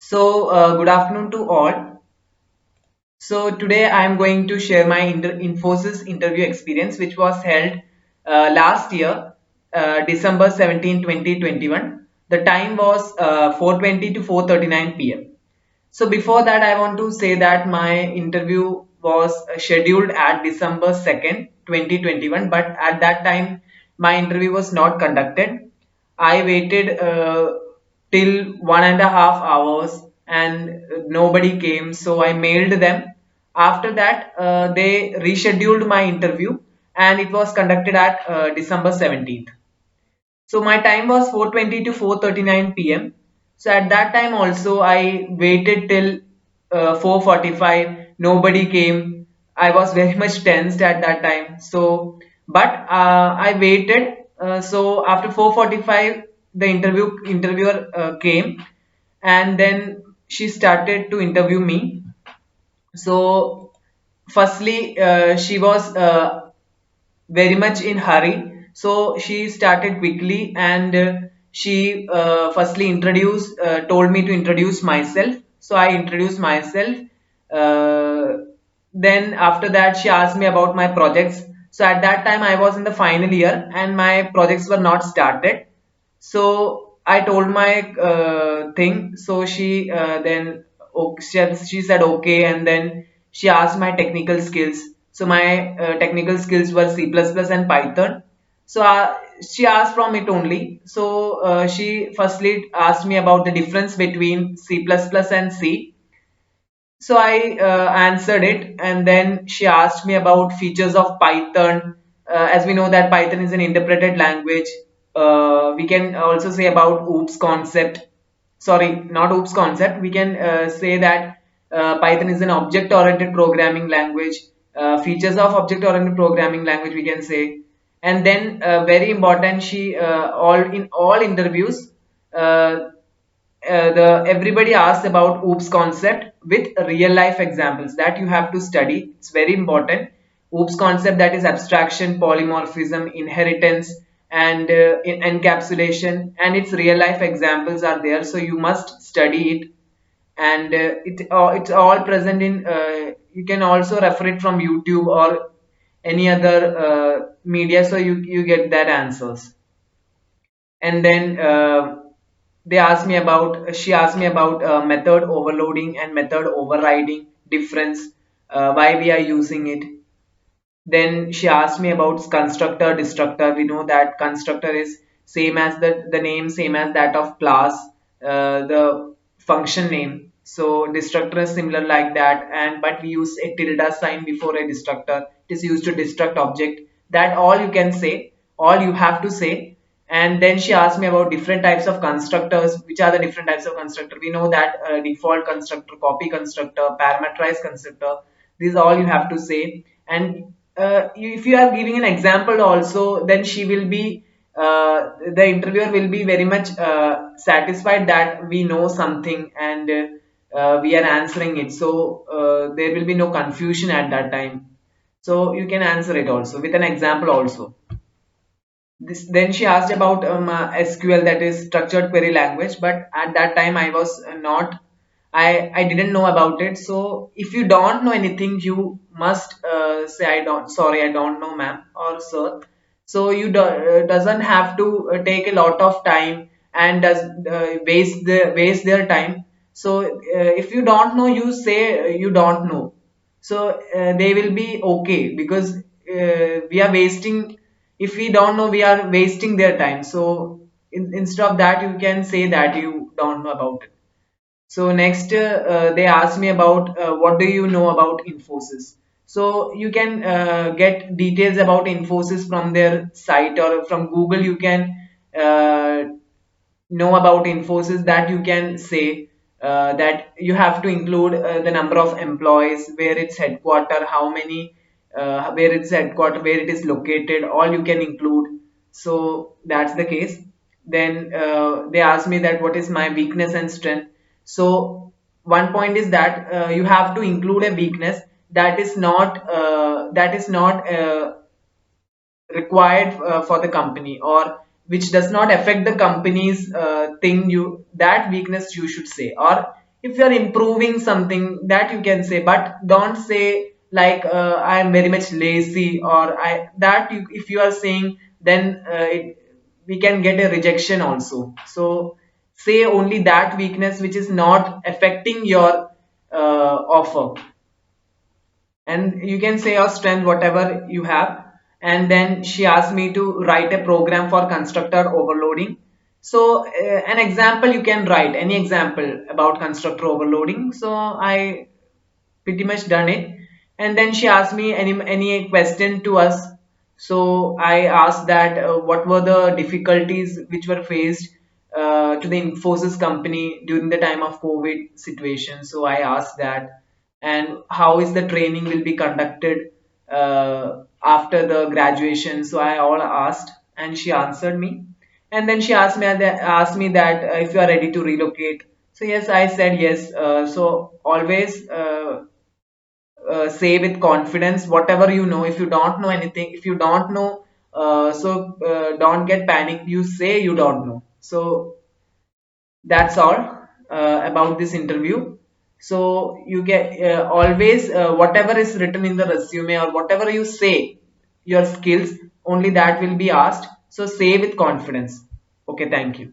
Good afternoon to all. So, today I am going to share my Infosys interview experience, which was held last year, December 17, 2021. The time was 4:20 to 4:39 p.m. So, before that, I want to say that my interview was scheduled at December 2nd, 2021, but at that time, my interview was not conducted. I waited till 1.5 hours and nobody came, so I mailed them. After that, they rescheduled my interview and it was conducted at December 17th. So my time was 4:20 to 4:39 p.m. So at that time also I waited till 4:45. Nobody came. I was very much tensed at that time. But I waited. So after 4:45, the interviewer came, and then she started to interview me. So firstly, she was very much in hurry, so she started quickly, and she firstly told me to introduce myself. So I introduced myself. Uh, then after that she asked me about my projects. So at that time I was in the final year and my projects were not started. So I told my thing. So she said okay, and then she asked my technical skills. So my technical skills were C++ and Python. So she asked from it only. So she firstly asked me about the difference between C++ and C. So I answered it, and then she asked me about features of Python. As we know that Python is an interpreted language. We can also say about OOPS concept. Sorry, not OOPS concept. We can say that Python is an object-oriented programming language. Features of object-oriented programming language, we can say. And then very important, she all in all interviews. The everybody asks about OOPS concept with real life examples that you have to study. It's very important. OOPS concept, that is abstraction, polymorphism, inheritance, and encapsulation, and its real life examples are there. So you must study it, and it's all present in. You can also refer it from YouTube or any other media, so you get that answers. And then she asked me about method overloading and method overriding difference, why we are using it. Then she asked me about constructor destructor. We know that constructor is same as the name, same as that of class, the function name. So destructor is similar like that, and but we use a tilde sign before a destructor. It is used to destruct object. That all you can say, all you have to say. And then she asked me about different types of constructors. Which are the different types of constructor? We know that default constructor, copy constructor, parameterized constructor. These all you have to say. And if you are giving an example also, then she will be the interviewer will be very much satisfied that we know something, and we are answering it. So there will be no confusion at that time. So you can answer it also with an example also. Then she asked about SQL, that is structured query language, but at that time I was not, I didn't know about it. So if you don't know anything, you must say I don't, sorry, I don't know, ma'am or sir. So you doesn't have to take a lot of time and does waste their time. So if you don't know, you say you don't know. So they will be okay, because we are wasting, if we don't know, we are wasting their time. So instead of that, you can say that you don't know about it. So next, they asked me about what do you know about Infosys. So you can get details about Infosys from their site, or from Google you can uh, know about Infosys. That you can say that you have to include the number of employees, where it's headquarter, how many, where it's headquarter, where it is located, all you can include. So that's the case. Then they asked me that what is my weakness and strength. So one point is that you have to include a weakness that is not required for the company, or which does not affect the company's thing. You, that weakness you should say. Or if you're improving something, that you can say, but don't say like I am very much lazy, or I that you, if you are saying, then we can get a rejection also. So say only that weakness which is not affecting your offer, and you can say your strength whatever you have. And then she asked me to write a program for constructor overloading. So an example, you can write any example about constructor overloading. So I pretty much done it. And then she asked me any question to us. So I asked that what were the difficulties which were faced to the Infosys company during the time of COVID situation. So I asked that, and how is the training will be conducted after the graduation. So I all asked, and she answered me. And then she asked me that if you are ready to relocate. So yes, I said yes. So always say with confidence whatever you know. If you don't know anything, if you don't know, don't get panic, you say you don't know. So that's all about this interview. So you get always whatever is written in the resume, or whatever you say, your skills, only that will be asked. So say with confidence. Okay, thank you.